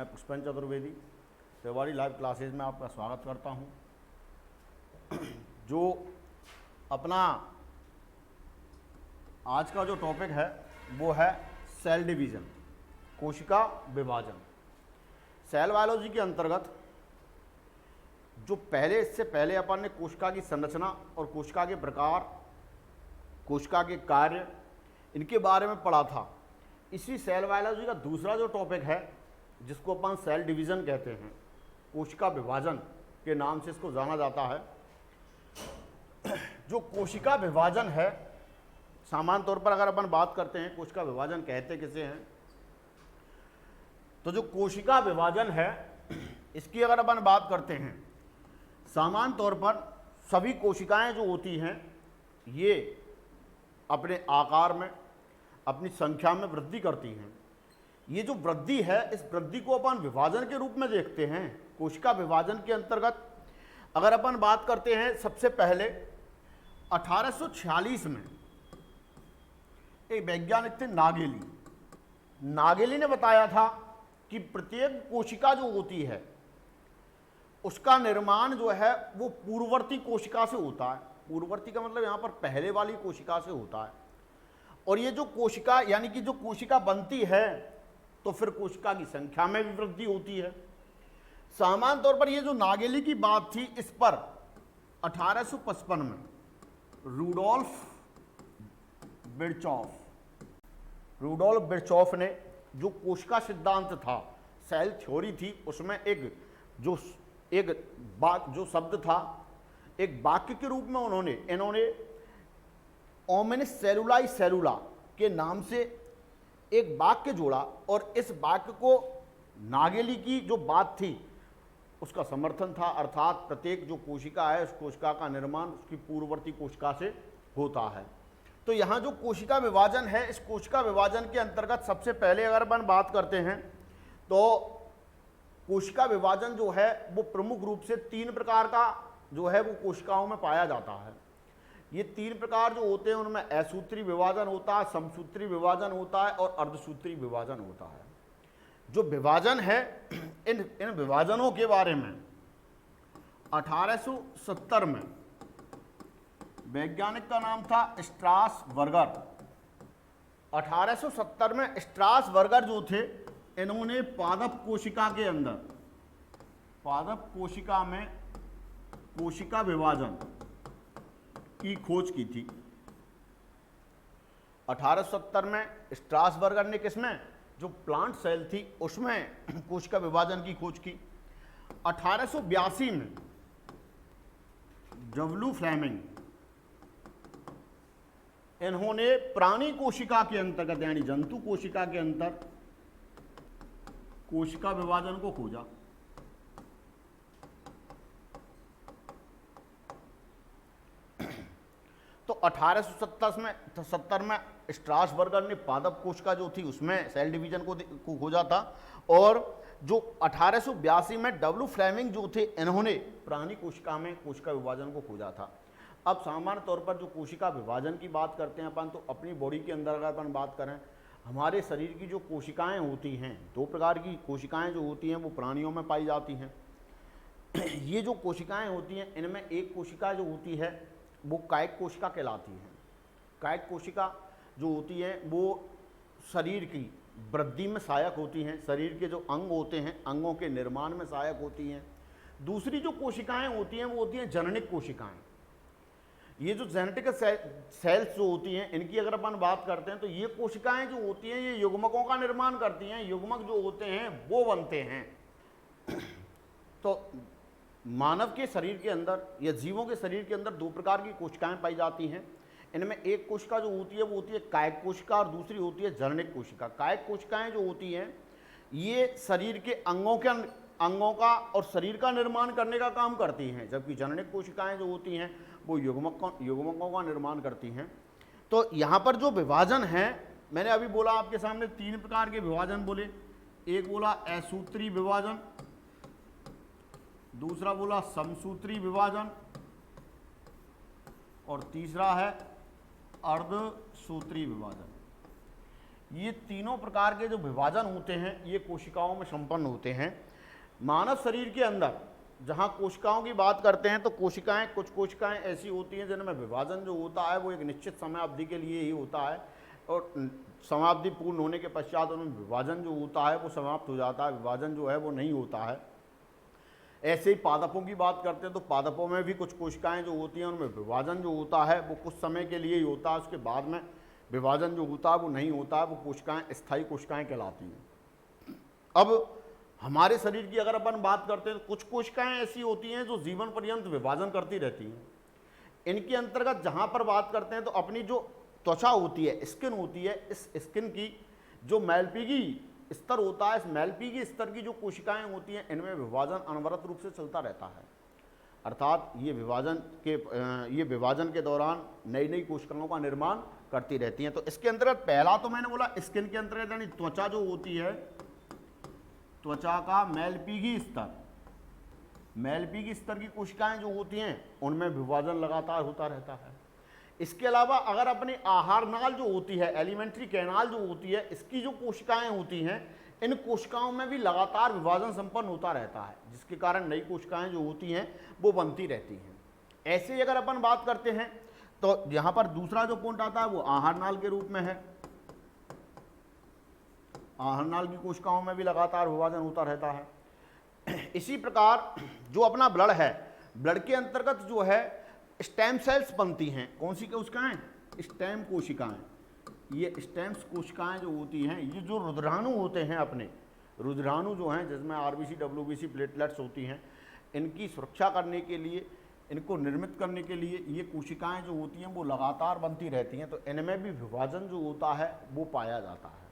मैं Pushpendra Chaturvedi Tiwari live classes में आपका स्वागत करता हूं। जो अपना आज का जो टॉपिक है वो है सेल डिवीज़न, कोशिका विभाजन। सेल बायोलॉजी के अंतर्गत जो इससे पहले अपन ने कोशिका की संरचना और कोशिका के प्रकार, कोशिका के कार्य, इनके बारे में पढ़ा था। इसी सेल बायोलॉजी का दूसरा जो टॉपिक है जिसको अपन सेल डिवीज़न कहते हैं, कोशिका विभाजन के नाम से इसको जाना जाता है। जो कोशिका विभाजन है, सामान्य तौर पर अगर अपन बात करते हैं कोशिका विभाजन कहते किसे हैं, तो जो कोशिका विभाजन है इसकी अगर अपन बात करते हैं, सामान्य तौर पर सभी कोशिकाएं जो होती हैं ये अपने आकार में, अपनी संख्या में वृद्धि करती हैं। ये जो वृद्धि है, इस वृद्धि को अपन विभाजन के रूप में देखते हैं। कोशिका विभाजन के अंतर्गत अगर अपन बात करते हैं, सबसे पहले 1846 में एक वैज्ञानिक थे नागेली ने बताया था कि प्रत्येक कोशिका जो होती है उसका निर्माण जो है वो पूर्ववर्ती कोशिका से होता है। पूर्ववर्ती का मतलब यहाँ पर पहले वाली कोशिका से होता है। और ये जो कोशिका यानी कि जो कोशिका बनती है तो फिर कोशिका की संख्या में भी वृद्धि होती है। सामान्य तौर पर ये जो नागेली की बात थी, इस पर 1855 में रूडोल्फ बिरचॉफ ने जो कोशिका सिद्धांत था, सेल थ्योरी थी, उसमें एक शब्द था, एक वाक्य के रूप में इन्होंने ओमिनिस सेलुलाई सेलुला के नाम से एक वाक्य जोड़ा और इस वाक्य को नागेली की जो बात थी उसका समर्थन था। अर्थात प्रत्येक जो कोशिका है उस कोशिका का निर्माण उसकी पूर्ववर्ती कोशिका से होता है। तो यहाँ जो कोशिका विभाजन है, इस कोशिका विभाजन के अंतर्गत सबसे पहले अगर अपन बात करते हैं तो कोशिका विभाजन जो है वो प्रमुख रूप से 3 प्रकार का जो है वो कोशिकाओं में पाया जाता है। ये 3 प्रकार जो होते हैं उनमें असूत्री विभाजन होता है, समसूत्री विभाजन होता है और अर्धसूत्री विभाजन होता है। जो विभाजन है, इन विभाजनों के बारे में 1870 में वैज्ञानिक का नाम था स्ट्रासबर्गर। 1870 में स्ट्रासबर्गर जो थे, इन्होंने पादप कोशिका के अंदर, पादप कोशिका में कोशिका विभाजन की खोज की थी। 1870 में स्ट्रासबर्गर ने किसमें, जो प्लांट सेल थी उसमें कोशिका विभाजन की खोज की। 1882 में डब्ल्यू फ्लेमिंग, इन्होंने प्राणी कोशिका के अंतर्गत यानी जंतु कोशिका के अंदर कोशिका विभाजन को खोजा। तो 1870 में स्ट्रासबर्गर ने पादप कोशिका जो थी उसमें सेल डिवीजन को खोजा था और जो 1882 में डब्ल्यू फ्लेमिंग जो थे, इन्होंने प्राणी कोशिका में कोशिका विभाजन को खोजा था। अब सामान्य तौर पर जो कोशिका विभाजन की बात करते हैं अपन, तो अपनी बॉडी के अंदर अगर अपन बात करें, हमारे शरीर की जो कोशिकाएं होती हैं, 2 प्रकार की कोशिकाएं जो होती हैं वो प्राणियों में पाई जाती हैं। ये जो कोशिकाएं होती हैं इनमें एक कोशिका जो होती है वो कायिक कोशिका कहलाती है। कायिक कोशिका जो होती है वो शरीर की वृद्धि में सहायक होती हैं, शरीर के जो अंग होते हैं अंगों के निर्माण में सहायक होती हैं। दूसरी जो कोशिकाएं होती हैं वो होती हैं जननिक कोशिकाएं। ये जो जेनेटिक सेल्स जो होती हैं, इनकी अगर अपन बात करते हैं तो ये कोशिकाएं जो होती हैं ये युग्मकों का निर्माण करती हैं। युग्मक जो होते हैं वो बनते हैं। तो मानव के शरीर के अंदर या जीवों के शरीर के अंदर 2 प्रकार की कोशिकाएं पाई जाती हैं। इनमें एक कोशिका जो होती है वो होती है कायिक कोशिका और दूसरी होती है जननिक कोशिका। कायिक कोशिकाएं जो होती हैं ये शरीर के अंगों का और शरीर का निर्माण करने का काम करती हैं, जबकि जननिक कोशिकाएं जो होती हैं वो युग्मकों का निर्माण करती हैं। तो यहाँ पर जो विभाजन है, मैंने अभी बोला आपके सामने 3 प्रकार के विभाजन बोले। एक बोला असूत्री विभाजन, दूसरा बोला समसूत्री विभाजन और तीसरा है अर्धसूत्री विभाजन। ये तीनों प्रकार के जो विभाजन होते हैं ये कोशिकाओं में संपन्न होते हैं। मानव शरीर के अंदर जहाँ कोशिकाओं की बात करते हैं तो कोशिकाएं, कुछ कोशिकाएं ऐसी होती हैं जिनमें विभाजन जो होता है वो एक निश्चित समय अवधि के लिए ही होता है, और समाप्ति पूर्ण होने के पश्चात उनमें विभाजन जो होता है वो समाप्त हो जाता है, विभाजन जो है वो नहीं होता है। ऐसे ही पादपों की बात करते हैं तो पादपों में भी कुछ कोशिकाएं जो होती हैं उनमें विभाजन जो होता है वो कुछ समय के लिए ही होता है, उसके बाद में विभाजन जो होता है वो नहीं होता है, वो कोशिकाएं स्थायी कोशिकाएं कहलाती हैं। अब हमारे शरीर की अगर अपन बात करते हैं तो कुछ कोशिकाएं ऐसी होती हैं जो जीवन पर्यंत विभाजन करती रहती हैं। इनके अंतर्गत जहाँ पर बात करते हैं तो अपनी जो त्वचा होती है, स्किन होती है, इस स्किन की जो मैलपीगी स्तर होता है, इस मैलपीगी स्तर की जो कोशिकाएं होती हैं इनमें विभाजन अनवरत रूप से चलता रहता है। अर्थात ये विभाजन के दौरान नई नई कोशिकाओं का निर्माण करती रहती हैं। तो इसके अंतर्गत पहला तो मैंने बोला स्किन के अंतर्गत यानी त्वचा जो होती है, त्वचा का मैलपीगी स्तर की कोशिकाएं जो होती हैं उनमें विभाजन लगातार होता रहता है। इसके अलावा अगर अपनी आहार नाल जो होती है, एलिमेंट्री कैनाल जो होती है, इसकी जो कोशिकाएं होती हैं इन कोशिकाओं में भी लगातार विभाजन संपन्न होता रहता है, जिसके कारण नई कोशिकाएं जो होती हैं वो बनती रहती हैं। ऐसे ही अगर अपन बात करते हैं तो यहाँ पर दूसरा जो पॉइंट आता है वो आहार नाल के रूप में है। आहार नाल की कोशिकाओं में भी लगातार विभाजन होता रहता है। इसी प्रकार जो अपना ब्लड है, ब्लड के अंतर्गत जो है स्टेम सेल्स बनती हैं। कौन सी कोशिकाएं? स्टेम कोशिकाएं। ये स्टेम्स कोशिकाएं जो होती हैं, ये जो रुधिराणु होते हैं, अपने रुधिराणु जो हैं जिसमें आरबीसी, डब्ल्यूबीसी, प्लेटलेट्स होती हैं, इनकी सुरक्षा करने के लिए, इनको निर्मित करने के लिए ये कोशिकाएं जो होती हैं वो लगातार बनती रहती हैं। तो इनमें भी विभाजन जो होता है वो पाया जाता है।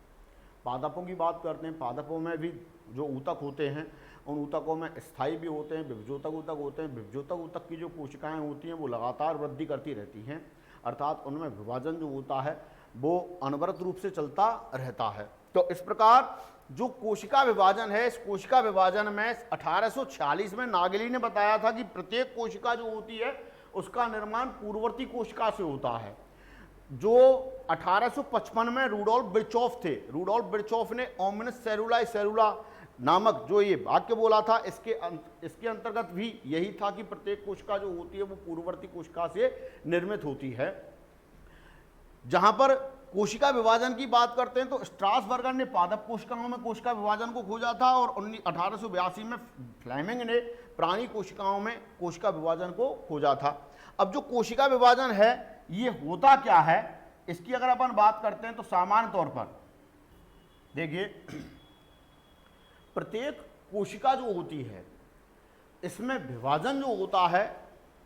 पादपों की बात करते हैं, पादपों में भी जो ऊतक होते हैं उन ऊतकों में स्थायी भी होते हैं, विभजोतक ऊतक होते हैं। विभजोतक ऊतक की जो कोशिकाएं होती हैं वो लगातार वृद्धि करती रहती हैं, अर्थात उनमें विभाजन जो होता है वो अनवरत रूप से चलता रहता है। तो इस प्रकार जो कोशिका विभाजन है, इस कोशिका विभाजन में 1846 में नागेली ने बताया था कि प्रत्येक कोशिका जो होती है उसका निर्माण पूर्ववर्ती कोशिका से होता है। जो 1855 में रूडोल्फ बिरचॉफ थे, रूडोल्फ बिरचॉफ ने ओमिनस सेलुला सेलुला नामक जो ये वाक्य बोला था, इसके अंतर्गत भी यही था कि प्रत्येक कोशिका जो होती है वो पूर्ववर्ती कोशिका से निर्मित होती है। जहां पर कोशिका विभाजन की बात करते हैं तो स्ट्रासबर्गर ने पादप कोशिकाओं में कोशिका विभाजन को खोजा था, और 1882 में फ्लेमिंग ने प्राणी कोशिकाओं में कोशिका विभाजन को खोजा था। अब जो कोशिका विभाजन है ये होता क्या है, इसकी अगर अपन बात करते हैं तो सामान्य तौर पर देखिए, प्रत्येक कोशिका जो होती है इसमें विभाजन जो होता है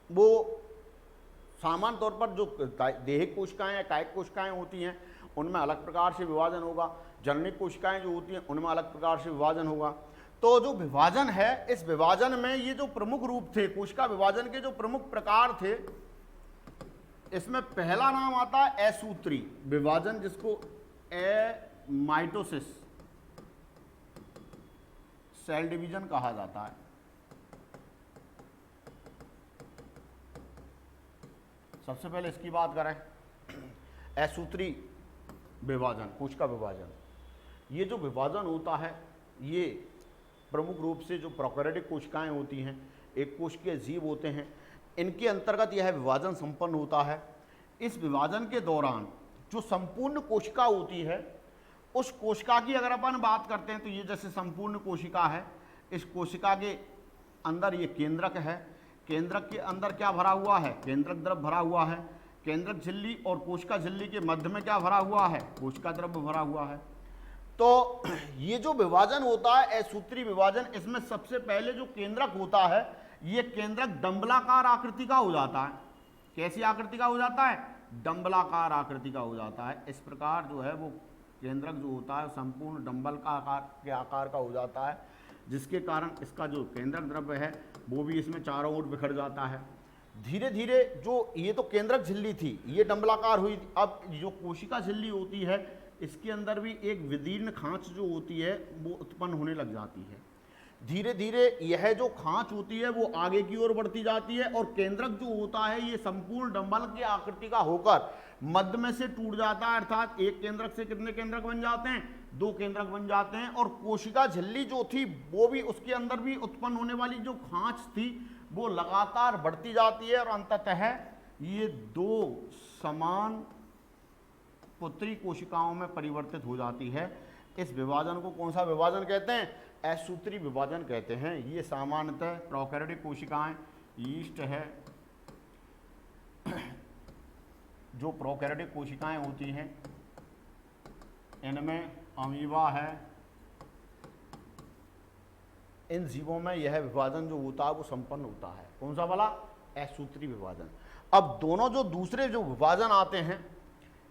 वो सामान्य तौर पर जो देहिक कोशिकाएं या कायिक कोशिकाएं होती हैं उनमें अलग प्रकार से विभाजन होगा, जननिक कोशिकाएं जो होती हैं उनमें अलग प्रकार से विभाजन होगा। तो जो विभाजन है, इस विभाजन में ये जो प्रमुख रूप थे, कोशिका विभाजन के जो प्रमुख प्रकार थे, इसमें पहला नाम आता है असूत्री विभाजन, जिसको माइटोसिस सेल डिवीजन कहा जाता है। सबसे पहले इसकी बात करें, असूत्री विभाजन, कोशिका विभाजन, ये जो विभाजन होता है ये प्रमुख रूप से जो प्रोकैरियोटिक कोशिकाएं होती हैं, एक कोशिकीय जीव होते हैं, इनके अंतर्गत यह विभाजन संपन्न होता है। इस विभाजन के दौरान जो संपूर्ण कोशिका होती है, उस कोशिका की अगर अपन बात करते हैं तो ये जैसे संपूर्ण कोशिका है, इस कोशिका के अंदर ये केंद्रक है, केंद्रक के अंदर क्या भरा हुआ है, केंद्रक द्रव भरा हुआ है। केंद्रक झिल्ली और कोशिका झिल्ली के मध्य में क्या भरा हुआ है, कोशिका द्रव भरा हुआ है। तो ये जो विभाजन होता है असूत्री विभाजन, इसमें सबसे पहले जो केंद्रक होता है ये केंद्रक डंबलाकार आकृति का हो जाता है। कैसी आकृति का हो जाता है? डंबलाकार आकृति का हो जाता है। इस प्रकार जो है वो केंद्रक जो होता है संपूर्ण डंबल का आकार का हो जाता है, जिसके कारण इसका जो केंद्रक द्रव्य है वो भी इसमें चारों ओर बिखर जाता है। धीरे धीरे जो ये तो केंद्रक झिल्ली थी, ये डंबलाकार हुई। अब जो कोशिका झिल्ली होती है इसके अंदर भी एक विदीर्ण खांच जो होती है वो उत्पन्न होने लग जाती है। धीरे धीरे यह जो खांच होती है वो आगे की ओर बढ़ती जाती है और केंद्रक जो होता है ये संपूर्ण डंबल की आकृति का होकर मध्य में से टूट जाता है, अर्थात एक केंद्रक से कितने केंद्रक बन जाते हैं, 2 केंद्रक बन जाते हैं। और कोशिका झिल्ली जो थी वो भी, उसके अंदर भी उत्पन्न होने वाली जो खांच थी वो लगातार बढ़ती जाती है और अंततः ये 2 समान पुत्री कोशिकाओं में परिवर्तित हो जाती है। इस विभाजन को कौन सा विभाजन कहते हैं, असूत्री विभाजन कहते हैं। ये सामान्यतः प्रोकैरियोटिक कोशिकाएं, यीस्ट है, जो प्रोकैरियोटिक कोशिकाएं होती हैं इनमें अमीबा है, इन जीवों में यह विभाजन जो होता है वो संपन्न होता है। कौन सा वाला, असूत्री विभाजन। अब दोनों जो दूसरे जो विभाजन आते हैं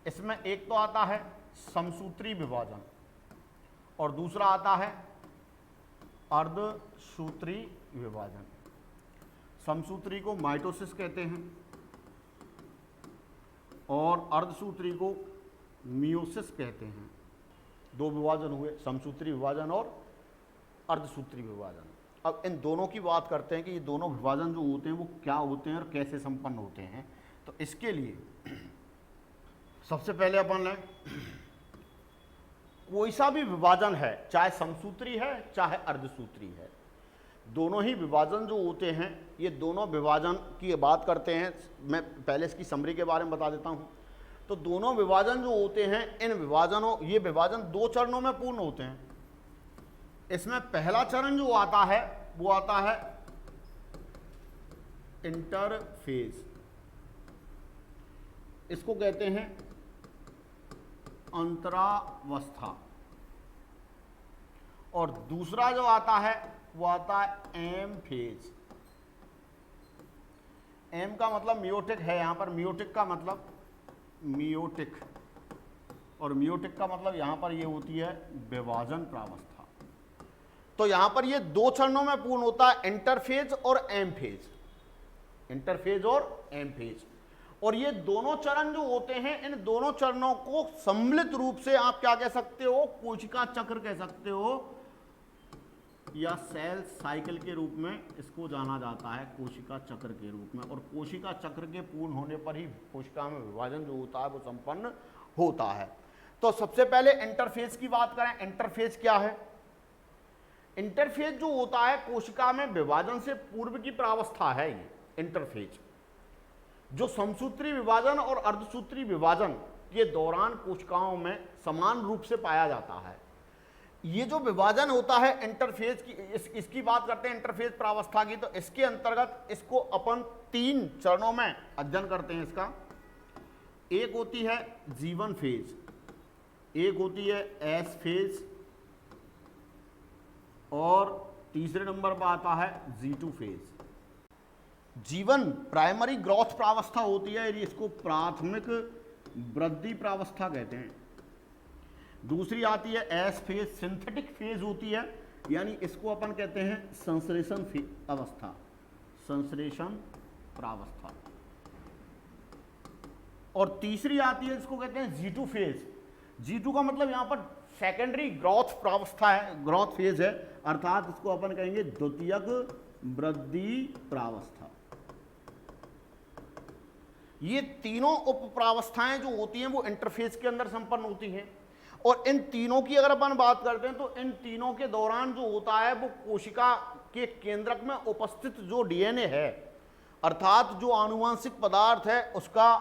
इसमें एक तो आता है समसूत्री विभाजन और दूसरा आता है अर्धसूत्री विभाजन। समसूत्री को माइटोसिस कहते हैं और अर्धसूत्री को मियोसिस कहते हैं। 2 विभाजन हुए, समसूत्री विभाजन और अर्धसूत्री विभाजन। अब इन दोनों की बात करते हैं कि ये दोनों विभाजन जो होते हैं वो क्या होते हैं और कैसे संपन्न होते हैं। तो इसके लिए सबसे पहले अपन लें, कोई सा भी विभाजन है, चाहे समसूत्री है चाहे अर्धसूत्री है, दोनों ही विभाजन जो होते हैं, ये दोनों विभाजन की बात करते हैं। मैं पहले इसकी समरी के बारे में बता देता हूं। तो दोनों विभाजन जो होते हैं, इन विभाजनों, ये विभाजन 2 चरणों में पूर्ण होते हैं। इसमें पहला चरण जो आता है वो आता है इंटरफेज, इसको कहते हैं अंतरावस्था। और दूसरा जो आता है वो आता है एम फेज। एम का मतलब मियोटिक है, यहां पर मियोटिक का मतलब मियोटिक, और मियोटिक का मतलब यहां पर ये होती है विभाजन प्रावस्था। तो यहां पर ये 2 चरणों में पूर्ण होता है, इंटरफेज और एम फेज, इंटरफेज और एम फेज। और ये दोनों चरण जो होते हैं, इन दोनों चरणों को सम्मिलित रूप से आप क्या कह सकते हो, कोशिका चक्र कह सकते हो, या सेल साइकिल के रूप में इसको जाना जाता है, कोशिका चक्र के रूप में। और कोशिका चक्र के पूर्ण होने पर ही कोशिका में विभाजन जो होता है वो संपन्न होता है। तो सबसे पहले इंटरफेज की बात करें। इंटरफेज क्या है? इंटरफेज जो होता है कोशिका में विभाजन से पूर्व की प्रावस्था है। ये इंटरफेज जो समसूत्री विभाजन और अर्धसूत्री विभाजन के दौरान कोशिकाओं में समान रूप से पाया जाता है। ये जो विभाजन होता है इंटरफेज की, इसकी बात करते हैं इंटरफेज प्रावस्था की। तो इसके अंतर्गत इसको अपन 3 चरणों में अध्ययन करते हैं इसका। एक होती है जीवन फेज, एक होती है एस फेज, और तीसरे नंबर पर आता है G2 फेज। जीवन प्राइमरी ग्रोथ प्रावस्था होती है, इसको प्राथमिक वृद्धि प्रावस्था कहते हैं। दूसरी आती है एस फेज, सिंथेटिक फेज होती है, यानी इसको अपन कहते हैं संश्लेषण अवस्था, संश्लेषण प्रावस्था। और तीसरी आती है, इसको कहते हैं G2 फेज। G2 का मतलब यहां पर सेकेंडरी ग्रोथ प्रावस्था है, ग्रोथ फेज है, अर्थात इसको अपन कहेंगे द्वितीयक वृद्धि प्रावस्था। ये तीनों उप प्रावस्थाएं जो होती हैं वो इंटरफेज के अंदर संपन्न होती हैं। और इन तीनों की अगर अपन बात करते हैं तो इन तीनों के दौरान जो होता है वो कोशिका के केंद्रक में उपस्थित जो डीएनए है, अर्थात जो आनुवंशिक पदार्थ है, उसका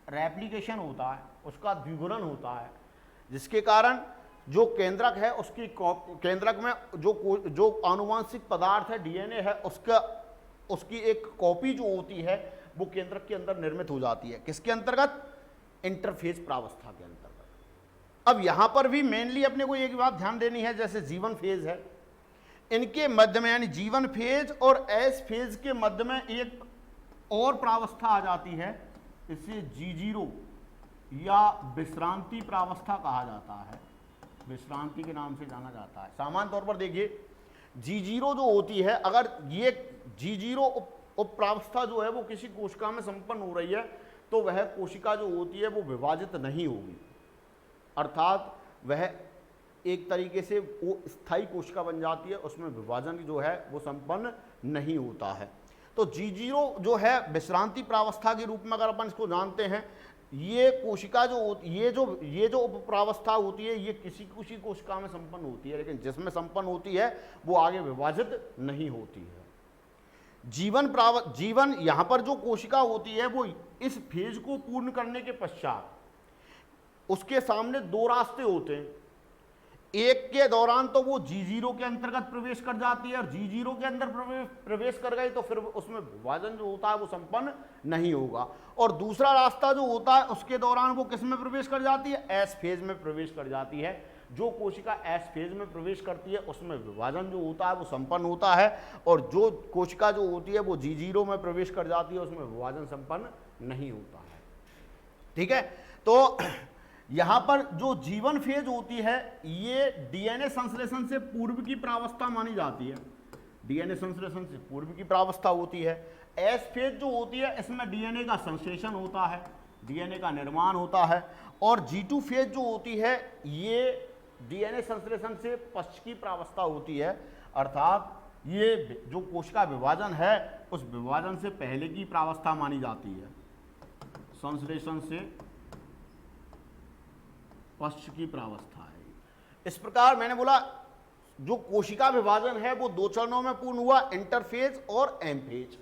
रेप्लिकेशन होता है, उसका द्विगुणन होता है, जिसके कारण जो केंद्रक है उसकी केंद्रक में जो आनुवंशिक पदार्थ है, डीएनए है, उसकी एक कॉपी जो होती है वो केंद्रक के अंदर निर्मित हो जाती है। किसके अंतर्गत? इंटरफेज प्रावस्था के अंतर्गत। अब यहां पर भी मेनली अपने को एक बात ध्यान देनी है, जैसे जीवन फेज है, इनके मध्य में यानी जीवन फेज और एस फेज के मध्य में एक और प्रावस्था आ जाती है, इसे G0 या विश्रांति प्रावस्था कहा जाता है, विश्रांति के नाम से जाना जाता है। सामान्य तौर पर देखिए G0 जो होती है, अगर ये G0 उप प्रावस्था जो है वो किसी कोशिका में संपन्न हो रही है तो वह कोशिका जो होती है वो विभाजित नहीं होगी, अर्थात वह एक तरीके से वो स्थायी कोशिका बन जाती है, उसमें विभाजन जो है वो संपन्न नहीं होता है। तो G0 जो है विश्रांति प्रावस्था के रूप में अगर अपन इसको जानते हैं, ये कोशिका जो ये जो उपप्रावस्था होती है ये किसी कोशिका में संपन्न होती है, लेकिन जिसमें संपन्न होती है वो आगे विभाजित नहीं होती है। जीवन यहाँ पर जो कोशिका होती है वो इस फेज को पूर्ण करने के पश्चात उसके सामने दो रास्ते होते हैं। एक के दौरान तो वो G0 के अंतर्गत प्रवेश कर जाती है और G0 के अंदर प्रवेश कर गई तो फिर उसमें विभाजन जो होता है वो संपन्न नहीं होगा। और दूसरा रास्ता जो होता है उसके दौरान वो किस में प्रवेश कर जाती है, एस फेज में प्रवेश कर जाती है। जो कोशिका एस फेज में प्रवेश करती है उसमें विभाजन जो होता है वो संपन्न होता है, और जो कोशिका जो होती है वो G0 में प्रवेश कर जाती है उसमें विभाजन संपन्न नहीं होता है। ठीक है, तो यहां पर जो जीवन फेज होती है ये डीएनए संश्लेषण से पूर्व की प्रावस्था मानी जाती है। डीएनए संश्लेषण से पूर्व की प्रावस्था होती है। एस फेज जो होती है इसमें डीएनए का संश्लेषण होता है, डीएनए का निर्माण होता है। और G2 फेज जो होती है ये डीएनए संश्लेषण से पश्च की प्रावस्था होती है, अर्थात ये जो कोशिका विभाजन है उस विभाजन से पहले की प्रावस्था मानी जाती है। संश्लेषण से पश्च की प्रावस्था है। इस प्रकार मैंने बोला जो कोशिका विभाजन है वो दो चरणों में पूर्ण हुआ, इंटरफेज और एम फेज।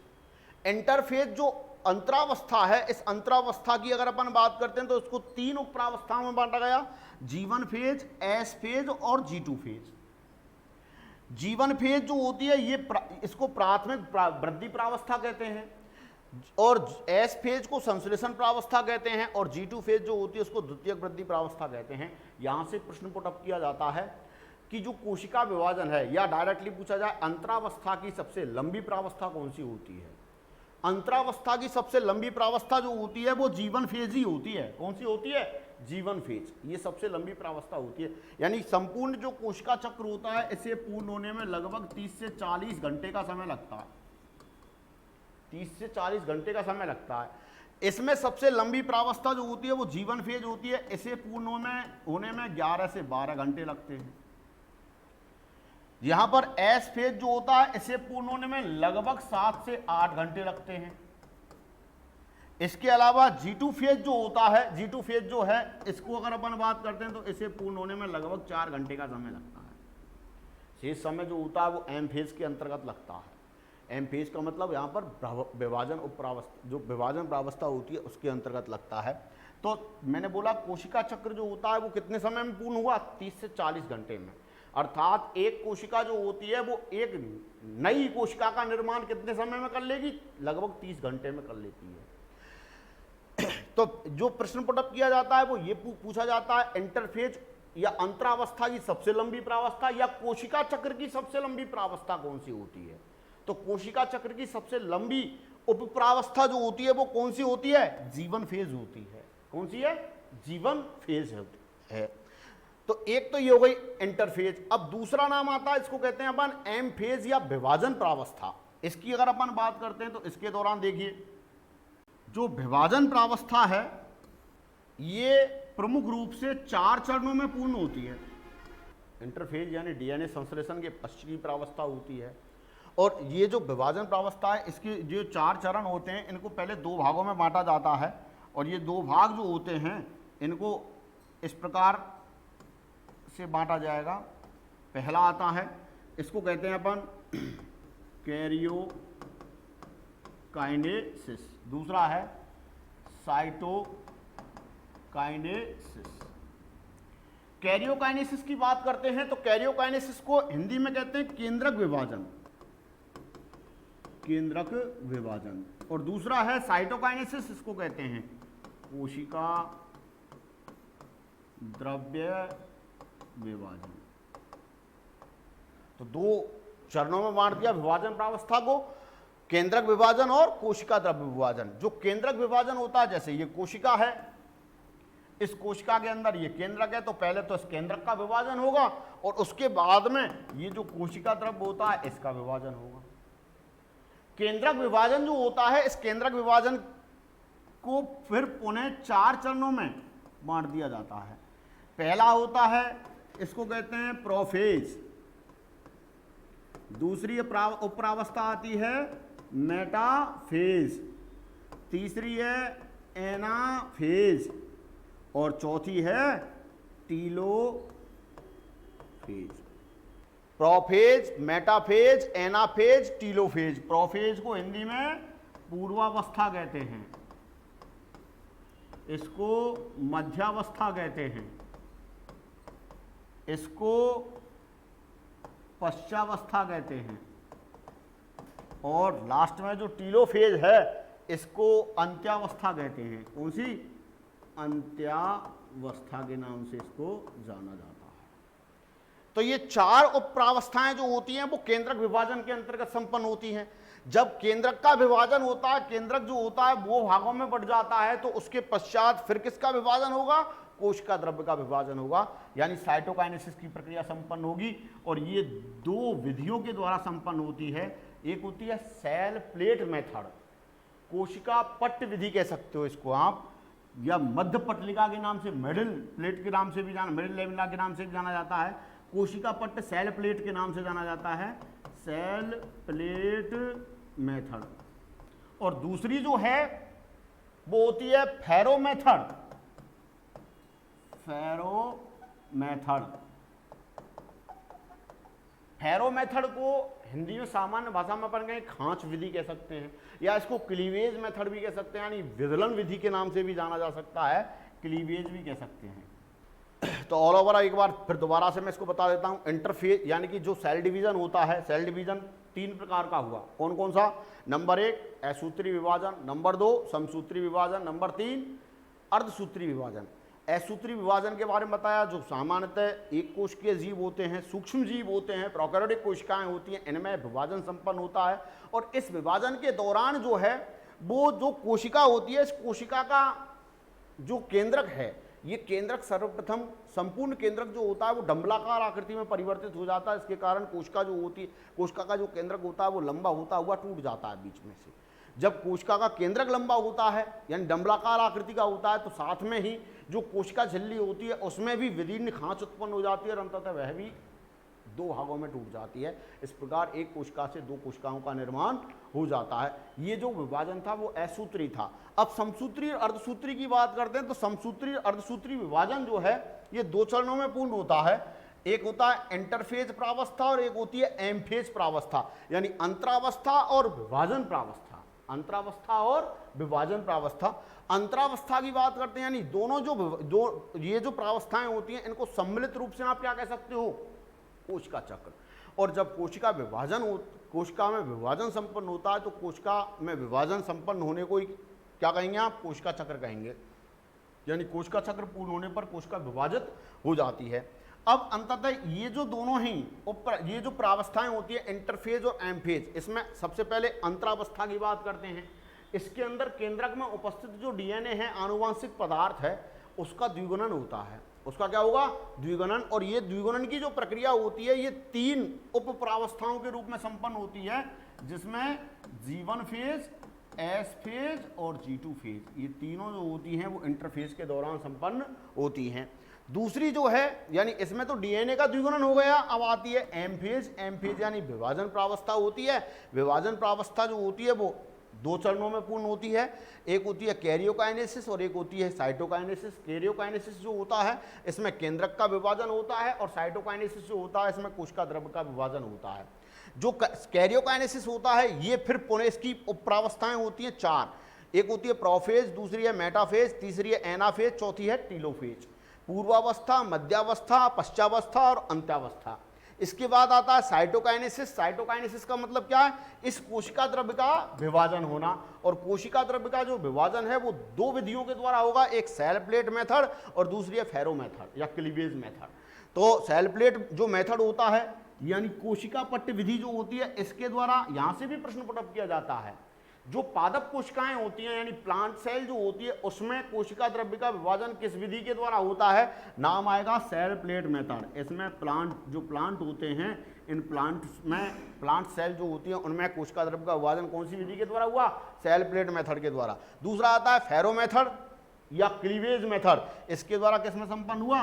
इंटरफेज जो अंतरावस्था है, इस अंतरावस्था की अगर अपन बात करते हैं तो उसको तीन उपप्रावस्थाओं में बांटा गया, जीवन फेज, एस फेज और G2 फेज। जीवन फेज जो होती है ये इसको प्राथमिक वृद्धि प्रावस्था कहते हैं, और एस फेज को संश्लेषण प्रावस्था कहते हैं, और G2 फेज जो होती है उसको द्वितीयक वृद्धि प्रावस्था कहते हैं। यहां से प्रश्न पुटअप किया जाता है कि जो कोशिका विभाजन है, या डायरेक्टली पूछा जाए अंतरावस्था की सबसे लंबी प्रावस्था कौन सी होती है। अंतरावस्था की सबसे लंबी प्रावस्था जो होती है वो जीवन फेज ही होती है। कौन सी होती है, जीवन फेज, ये सबसे लंबी प्रावस्था होती है। यानी संपूर्ण जो कोशिका चक्र होता है इसे पूर्ण होने में लगभग 30 से 40 घंटे का समय लगता है। 30 से 40 घंटे का समय लगता है। इसमें सबसे लंबी प्रावस्था जो होती है वो जीवन फेज होती है, इसे पूर्ण होने में 11 से 12 घंटे लगते हैं। यहां पर एस फेज जो होता है इसे पूर्ण होने में लगभग 7 से 8 घंटे लगते हैं। इसके अलावा G2 फेज जो होता है, G2 फेज जो है इसको अगर अपन बात करते हैं तो इसे पूर्ण होने में लगभग 4 घंटे का समय लगता है। शेष समय जो होता है वो एम फेज के अंतर्गत लगता है। एम फेज का मतलब यहाँ पर विभाजन उपप्रावस्था, जो विभाजन प्रावस्था होती है उसके अंतर्गत लगता है। तो मैंने बोला कोशिका चक्र जो होता है वो कितने समय में पूर्ण हुआ, 30 से 40 घंटे में। अर्थात एक कोशिका जो होती है वो एक नई कोशिका का निर्माण कितने समय में कर लेगी, लगभग 30 घंटे में कर लेती है। तो जो प्रश्न पुटअप किया जाता है वो ये पूछा जाता है इंटरफेज या अंतरावस्था की सबसे लंबी प्रावस्था या कोशिका चक्र की सबसे लंबी प्रावस्था कौन सी होती है। तो कोशिका चक्र की सबसे लंबी उपप्रावस्था जो होती है वो कौन सी होती है, जीवन फेज होती है। कौन सी है, जीवन फेज है। तो एक तो ये हो गई इंटरफेज। अब दूसरा नाम आता है, इसको कहते हैं अपन एम फेज या विभाजन प्रावस्था। इसकी अगर अपन बात करते हैं तो इसके दौरान देखिए जो विभाजन प्रावस्था है ये प्रमुख रूप से 4 चरणों में पूर्ण होती है। इंटरफेज यानी डीएनए संश्लेषण के पश्च की प्रावस्था होती है, और ये जो विभाजन प्रावस्था है इसके जो 4 चरण होते हैं इनको पहले 2 भागों में बांटा जाता है, और ये 2 भाग जो होते हैं इनको इस प्रकार से बांटा जाएगा। पहला आता है, इसको कहते हैं अपन कैरियोकाइनेसिस, दूसरा है साइटोकाइनेसिस। कैरियोकाइनेसिस की बात करते हैं तो कैरियोकाइनेसिस को हिंदी में कहते हैं केंद्रक विभाजन, केंद्रक विभाजन। और दूसरा है साइटोकाइनेसिस, इसको कहते हैं कोशिका द्रव्य विभाजन। तो 2 चरणों में बांट दिया विभाजन प्रावस्था को, केंद्रक विभाजन और कोशिका द्रव्य विभाजन। जो केंद्रक विभाजन होता है, जैसे ये कोशिका है, इस कोशिका के अंदर ये केंद्रक है, तो पहले तो इस केंद्रक का विभाजन होगा और उसके बाद में ये जो कोशिका द्रव्य होता है इसका विभाजन होगा। केंद्रक विभाजन जो होता है, इस केंद्रक विभाजन को फिर पुनः 4 चरणों में बांट दिया जाता है। पहला होता है इसको कहते हैं प्रोफेज। दूसरी उपप्रावस्था आती है मेटाफेज, तीसरी है एनाफेज और चौथी है telophase. Prophase, metaphase, anaphase, telophase. Prophase को हिंदी में पूर्वावस्था कहते हैं, इसको मध्यावस्था कहते हैं, इसको पश्चावस्था कहते हैं और लास्ट में जो टीलोफेज है इसको अंत्यावस्था कहते हैं। कौन सी? अंत्यावस्था के नाम से इसको जाना जाता है। तो ये चार उपप्रावस्थाएं जो होती हैं वो केंद्रक विभाजन के अंतर्गत संपन्न होती हैं। जब केंद्रक का विभाजन होता है, केंद्रक जो होता है वो भागों में बढ़ जाता है, तो उसके पश्चात फिर किसका विभाजन होगा? कोशिका द्रव्य का विभाजन होगा, यानी साइटोकाइनेसिस की प्रक्रिया संपन्न होगी। और ये दो विधियों के द्वारा संपन्न होती है। एक होती है सेल प्लेट मेथड, कोशिका पट्ट विधि कह सकते हो इसको आप, या मध्य पटलिका के नाम से, मिडिल प्लेट के नाम से भी जाना, मिडिल लेमिना के नाम से भी जाना जाता है। कोशिका पट्ट सेल प्लेट के नाम से जाना जाता है, सेल प्लेट मेथड। और दूसरी जो है वो होती है फेरो मेथड, फेरो मेथड। फेरो मेथड को हिंदी में सामान्य भाषा में अपन कहें खांच विधि कह सकते हैं, या इसको क्लीवेज मेथड भी कह सकते हैं, यानी विदलन विधि के नाम से भी जाना जा सकता है, क्लीवेज भी कह सकते हैं। तो ऑल ओवर एक बार फिर दोबारा से मैं इसको बता देता हूं। इंटरफेज यानी कि जो सेल डिवीजन होता है, सेल डिवीजन तीन प्रकार का हुआ। कौन कौन सा? नंबर 1 असूत्री विभाजन, नंबर 2 समसूत्री विभाजन, नंबर 3 अर्धसूत्री विभाजन। असूत्री विभाजन के बारे में बताया, जो सामान्यतः एक कोशिकीय जीव होते हैं, सूक्ष्म जीव होते हैं, प्रोकैरियोटिक कोशिकाएं होती हैं, इनमें विभाजन संपन्न होता है। और इस विभाजन के दौरान जो है वो जो कोशिका होती है, इस कोशिका का जो केंद्रक है, ये केंद्रक सर्वप्रथम संपूर्ण केंद्रक जो होता है वो डंबलाकार आकृति में परिवर्तित हो जाता है। इसके कारण कोशिका जो होती है, कोशिका का जो केंद्रक होता है वो लंबा होता हुआ टूट जाता है बीच में से। जब कोशिका का केंद्रक लंबा होता है यानी डंबलाकार आकृति का होता है, तो साथ में ही जो कोशिका झिल्ली होती है उसमें भी विदीर्ण खांच उत्पन्न हो जाती है और अंततः वह भी दो भागों में टूट जाती है। इस प्रकार एक कोशिका से दो कोशिकाओं का निर्माण हो जाता है। ये जो विभाजन था वो असूत्री था। अब समसूत्री और अर्धसूत्री की बात करते हैं, तो समसूत्री अर्धसूत्री विभाजन जो है ये दो चरणों में पूर्ण होता है। एक होता है इंटरफेज प्रावस्था और एक होती है एमफेज प्रावस्था, यानी अंतरावस्था और विभाजन प्रावस्था। अंतरावस्था और विभाजन प्रावस्था। अंतरावस्था की बात करते हैं, यानी दोनों ये जो प्रावस्थाएं होती हैं इनको सम्मिलित रूप से आप क्या कह सकते हो? कोशिका चक्र। और जब कोशिका में विभाजन संपन्न होता है तो कोशिका में विभाजन संपन्न होने को ही क्या कहेंगे आप? कोशिका चक्र कहेंगे। यानी कोशिका चक्र पूर्ण होने पर कोशिका विभाजित हो जाती है। अब अंततः ये जो दोनों ही ये जो प्रावस्थाएं होती है इंटरफेज और एमफेज, इसमें सबसे पहले अंतरावस्था की बात करते हैं। इसके अंदर केंद्रक में उपस्थित जो डीएनए है, आनुवांशिक पदार्थ है, उसका द्विगुणन होता है। उसका क्या होगा? द्विगुणन। और ये द्विगुणन की जो प्रक्रिया होती है ये तीन उप प्रावस्थाओं के रूप में संपन्न होती है, जिसमें G1 फेज, S फेज और G2 फेज, ये तीनों जो होती हैं वो इंटरफेज के दौरान संपन्न होती हैं। दूसरी जो है, यानी इसमें तो डीएनए का द्विगुणन हो गया, अब आती है एम फेज। एम फेज यानी विभाजन प्रावस्था होती है। विभाजन प्रावस्था जो होती है वो दो चरणों में पूर्ण होती है। एक होती है कैरियोकाइनेसिस और एक होती है साइटोकाइनेसिस। कैरियोकाइनेसिस जो होता है इसमें केंद्रक का विभाजन होता है और साइटोकाइनेसिस जो होता है इसमें कोशिका द्रव्य का विभाजन होता है। जो कैरियोकाइनेसिस होता है ये फिर पुनः इसकी उपप्रावस्थाएं होती हैं चार। एक होती है प्रोफेज, दूसरी है मेटाफेज, तीसरी है एनाफेज, चौथी है टीलोफेज। पूर्वावस्था, मध्यावस्था, पश्चावस्था और अंत्यावस्था। इसके बाद आता है साइटोकाइनेसिस। साइटोकाइनेसिस का मतलब क्या है? इस कोशिका द्रव्य का विभाजन होना। और कोशिका द्रव्य का जो विभाजन है वो दो विधियों के द्वारा होगा, एक सेल प्लेट मेथड और दूसरी है फेरो मेथड या क्लीवेज मेथड। तो सेल प्लेट जो मेथड होता है यानी कोशिका पट्ट विधि जो होती है, इसके द्वारा यहां से भी प्रश्न पुट अप किया जाता है। जो पादप कोशिकाएं होती हैं यानी प्लांट सेल जो होती है, उसमें कोशिका द्रव्य का विभाजन किस विधि के द्वारा होता है? नाम आएगा सेल प्लेट मेथड। इसमें प्लांट होते हैं, इन प्लांट्स में प्लांट सेल जो होती है उनमें कोशिका द्रव्य का विभाजन कौन सी विधि के द्वारा हुआ? सेल प्लेट मेथड के द्वारा। दूसरा आता है फेरो मेथड या क्लीवेज मेथड। इसके द्वारा किसमें संपन्न हुआ?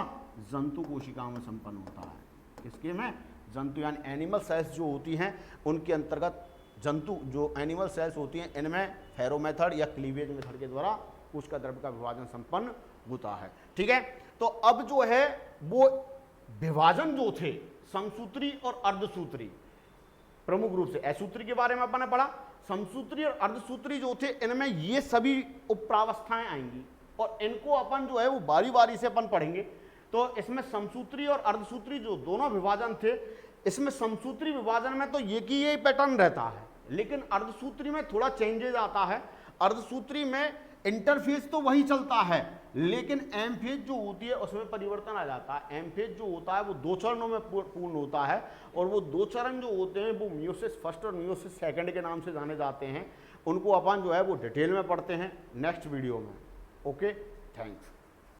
जंतु कोशिकाओं में संपन्न होता है। किसके में? जंतु, यानी एनिमल सेल्स जो होती हैं उनके अंतर्गत जंतु जो एनिमल सेल्स होती हैं इनमें फेरो मेथड या क्लीवेज मेथड के द्वारा कोशिका द्रव्य का विभाजन संपन्न होता है। ठीक है, तो अब जो है वो विभाजन जो थे समसूत्री और अर्धसूत्री, प्रमुख रूप से असूत्री के बारे में अपन ने पढ़ा, समसूत्री और अर्धसूत्री जो थे इनमें ये सभी उपप्रावस्थाएं आएंगी और इनको अपन जो है वो बारी बारी से अपन पढ़ेंगे। तो इसमें समसूत्री और अर्धसूत्री जो दोनों विभाजन थे, इसमें समसूत्री विभाजन में तो ये की ये पैटर्न रहता है, लेकिन अर्धसूत्री में थोड़ा चेंजेज आता है। अर्धसूत्री में इंटरफेज तो वही चलता है, लेकिन एम फेज जो होती है उसमें परिवर्तन आ जाता है। एम फेज जो होता है वो 2 चरणों में पूर्ण होता है और वो 2 चरण जो होते हैं वो मियोसिस फर्स्ट और मियोसिस सेकंड के नाम से जाने जाते हैं। उनको अपन जो है वो डिटेल में पढ़ते हैं नेक्स्ट वीडियो में। Okay, thanks.